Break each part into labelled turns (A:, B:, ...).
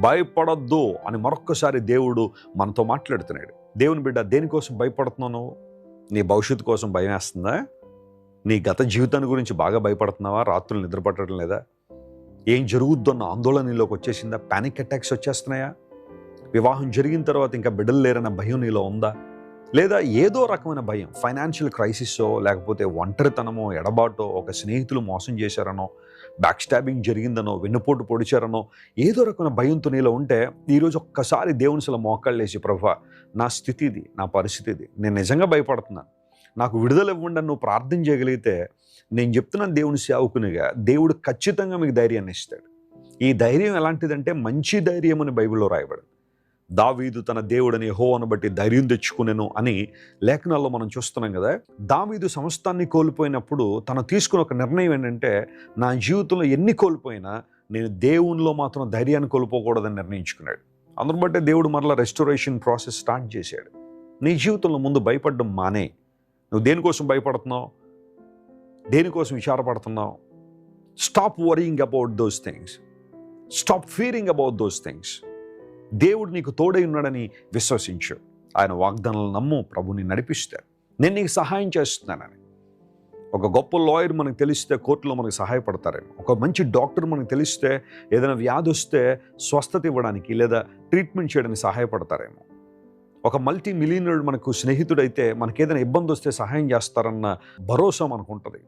A: భయపడొద్దు అని మరొక్కసారి దేవుడు మనతో మాట్లాడుతున్నాడు. దేవుని బిడ్డ, దేనికోసం భయపడుతున్నావు నువ్వు? నీ భవిష్యత్తు కోసం భయం వేస్తుందా? నీ గత జీవితాన్ని గురించి బాగా భయపడుతున్నావా? రాత్రులు నిద్రపట్టడం లేదా? ఏం జరుగుద్దన్న ఆందోళన నీలోకి వచ్చేసిందా? పానిక్ అటాక్స్ వచ్చేస్తున్నాయా? వివాహం జరిగిన తర్వాత ఇంకా బిడ్డలు లేరన్న భయం నీలో ఉందా? లేదా ఏదో రకమైన భయం, ఫైనాన్షియల్ క్రైసిస్సో, లేకపోతే ఒంటరితనమో, ఎడబాటో, ఒక స్నేహితులు మోసం చేశారనో, బ్యాక్ స్టాబింగ్ జరిగిందనో, వెన్నుపోటు పొడిచారనో, ఏదో రకమైన భయంతో నీలో ఉంటే ఈరోజు ఒక్కసారి దేవునిసల మోకాళ్ళేసి, ప్రభువా నా స్థితి ఇది, నా పరిస్థితి ఇది, నేను నిజంగా భయపడుతున్నాను, నాకు విడుదల ఇవ్వండి అని నువ్వు ప్రార్థన చేయగలిగితే, నేను చెప్తున్నాను దేవుని సేవకునిగా, దేవుడు ఖచ్చితంగా మీకు ధైర్యాన్ని ఇస్తాడు. ఈ ధైర్యం ఎలాంటిదంటే మంచి ధైర్యం అని బైబిల్లో రాయబడింది. దావీదు తన దేవుడని యెహోవాను బట్టి ధైర్యం తెచ్చుకునేను అని లేఖనాల్లో మనం చూస్తున్నాం కదా. దావీదు సమస్తాన్ని కోల్పోయినప్పుడు తను తీసుకున్న ఒక నిర్ణయం ఏంటంటే, నా జీవితంలో ఎన్ని కోల్పోయినా నేను దేవునిలో మాత్రం ధైర్యాన్ని కోల్పోకూడదని నిర్ణయించుకున్నాడు. అందును బట్టే దేవుడు మరలా రెస్టోరేషన్ ప్రాసెస్ స్టార్ట్ చేశాడు. నీ జీవితంలో ముందు భయపడడం మానే. నువ్వు దేనికోసం భయపడుతున్నావు? దేనికోసం విచారపడుతున్నావు? Stop worrying about those things. Stop fearing about those things. దేవుడు నీకు తోడై ఉన్నాడని విశ్వసించు. ఆయన వాగ్దానాలను నమ్ము, ప్రభుని నడిపిస్తాడు. నేను నీకు సహాయం చేస్తున్నానని. ఒక గొప్ప లాయర్ మనకు తెలిస్తే కోర్టులో మనకు సహాయపడతారేమో. ఒక మంచి డాక్టర్ మనకు తెలిస్తే ఏదైనా వ్యాధి వస్తే స్వస్థత ఇవ్వడానికి లేదా ట్రీట్మెంట్ చేయడానికి సహాయపడతారేమో. ఒక మల్టీ మిలియనర్ మనకు స్నేహితుడైతే మనకు ఏదైనా ఇబ్బంది వస్తే సహాయం చేస్తారన్న భరోసా మనకు ఉంటుంది.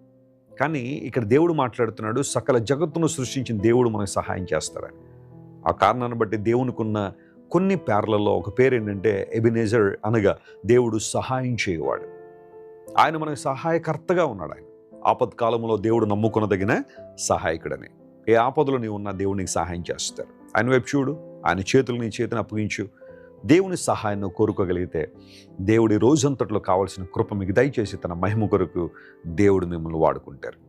A: కానీ ఇక్కడ దేవుడు మాట్లాడుతున్నాడు, సకల జగత్తును సృష్టించిన దేవుడు మనకు సహాయం చేస్తాడని. ఆ కారణాన్ని బట్టి దేవునికున్న కొన్ని పేర్లలో ఒక పేరు ఏంటంటే ఎబినేజర్, అనగా దేవుడు సహాయం చేయవాడు. ఆయన మనకు సహాయకర్తగా ఉన్నాడు. ఆయన ఆపత్కాలంలో దేవుడు నమ్ముకునదగిన సహాయకుడని. ఏ ఆపదలో నీవు ఉన్నా దేవుడు నీకు సహాయం చేస్తారు. ఆయన వైపు చూడు, ఆయన చేతులు నీ చేతిని అప్పగించు. దేవుని సహాయాన్ని కోరుకోగలిగితే దేవుడి రోజంతట్లో కావాల్సిన కృప మీకు దయచేసి తన మహిమ కొరకు దేవుడు మిమ్మల్ని వాడుకుంటారు.